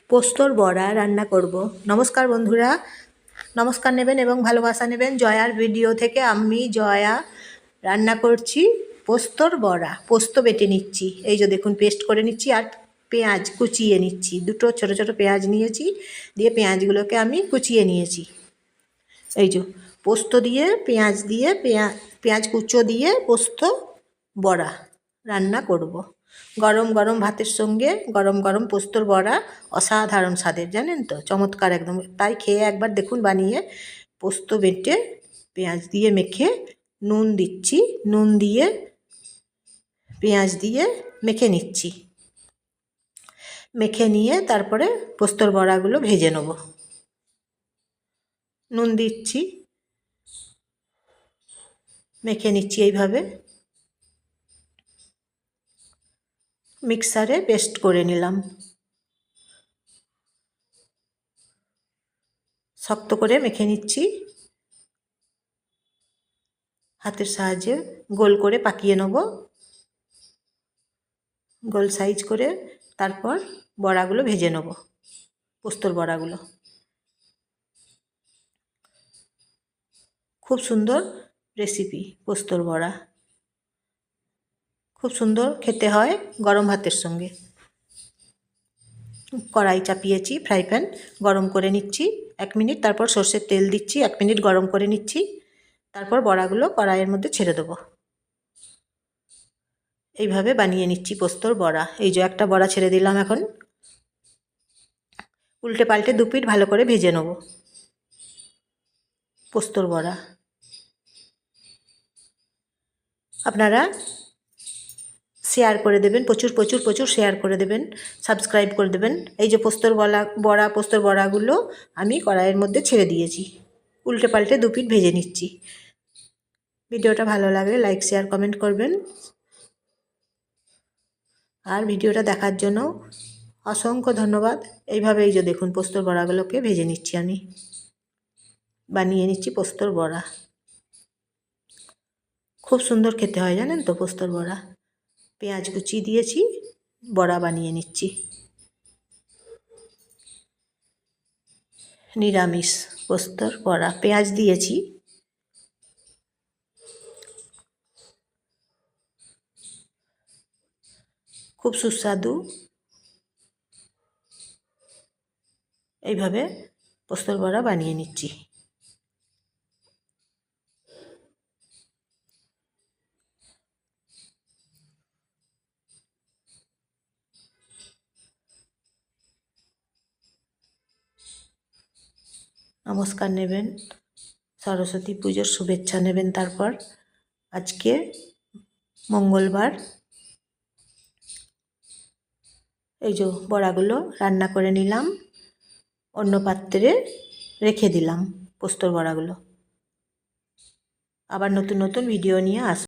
পোস্তর বড়া রান্না করব। নমস্কার বন্ধুরা, নমস্কার নেবেন এবং ভালোবাসা নেবেন। জয়ার ভিডিও থেকে আমি জয়া রান্না করছি পোস্তর বড়া। পোস্ত বেটে নিচ্ছি, এই যে দেখুন পেস্ট করে নিচ্ছি, আর পেঁয়াজ কুচিয়ে নিচ্ছি। দুটো ছোট ছোট পেঁয়াজ নিয়েছি, দিয়ে পেঁয়াজগুলোকে আমি কুচিয়ে নিয়েছি। এই যে পোস্ত দিয়ে পেঁয়াজ দিয়ে পেঁয়াজ কুচো দিয়ে পোস্ত বড়া রান্না করব। গরম গরম ভাতের সঙ্গে গরম গরম পোস্তর বড়া অসাধারণ স্বাদের, জানেন তো, চমৎকার একদম। তাই খেয়ে একবার দেখুন বানিয়ে। পোস্ত বেটে পেঁয়াজ দিয়ে মেখে নুন দিচ্ছি, নুন দিয়ে পেঁয়াজ দিয়ে মেখে নিচ্ছি। মেখে নিয়ে তারপরে পোস্তর বড়াগুলো ভেজে নেব। নুন দিচ্ছি, মেখে নিচ্ছি এইভাবে। মিক্সারে পেস্ট করে নিলাম, শক্ত করে মেখে নিচ্ছি। হাতের সাহায্যে গোল করে পাকিয়ে নেব, গোল সাইজ করে। তারপর বড়াগুলো ভেজে নেব, পোস্তর বড়াগুলো। খুব সুন্দর রেসিপি পোস্তর বড়া, খুব সুন্দর খেতে হয় গরম ভাতের সঙ্গে। কড়াই চাপিয়েছি, ফ্রাই প্যান গরম করে নিচ্ছি 1 মিনিট, তারপর সর্ষের তেল দিচ্ছি, 1 মিনিট গরম করে নিচ্ছি। তারপর বড়াগুলো কড়াইয়ের মধ্যে ছেড়ে দেবো। এইভাবে বানিয়ে নিচ্ছি পোস্তর বড়া। এই যে একটা বড়া ছেড়ে দিলাম, এখন উল্টে পাল্টে 2 পিঠ ভালো করে ভেজে নেব পোস্তর বড়া। আপনারা শেয়ার করে দেবেন, প্রচুর প্রচুর প্রচুর শেয়ার করে দেবেন, সাবস্ক্রাইব করে দেবেন। এই যে পোস্তর পোস্তর বড়াগুলো আমি কড়াইয়ের মধ্যে ছেড়ে দিয়েছি, উল্টে পাল্টে 2 পিঠ ভেজে নিচ্ছি। ভিডিওটা ভালো লাগলে লাইক শেয়ার কমেন্ট করবেন, আর ভিডিওটা দেখার জন্য অসংখ্য ধন্যবাদ। এইভাবে এই যে দেখুন পোস্তর বড়াগুলোকে ভেজে নিচ্ছি, আমি বানিয়ে নিচ্ছি পোস্তর বড়া। খুব সুন্দর খেতে হয়, জানেন তো পোস্তর বড়া। পেঁয়াজ কুচি দিয়েছি, বড়া বানিয়ে নিচ্ছি। নিরামিষ পোস্তর বড়া, পেঁয়াজ দিয়েছি। খুব সুস্বাদু। এইভাবে পোস্তর বড়া বানিয়ে নিচ্ছি। নমস্কার নেবেন, সরস্বতী পুজোর শুভেচ্ছা নেবেন। তারপর আজকে মঙ্গলবার। এই যে বড়াগুলো রান্না করে নিলাম, অন্য পাত্রে রেখে দিলাম পোস্তর বড়াগুলো। আবার নতুন নতুন ভিডিও নিয়ে আসবো।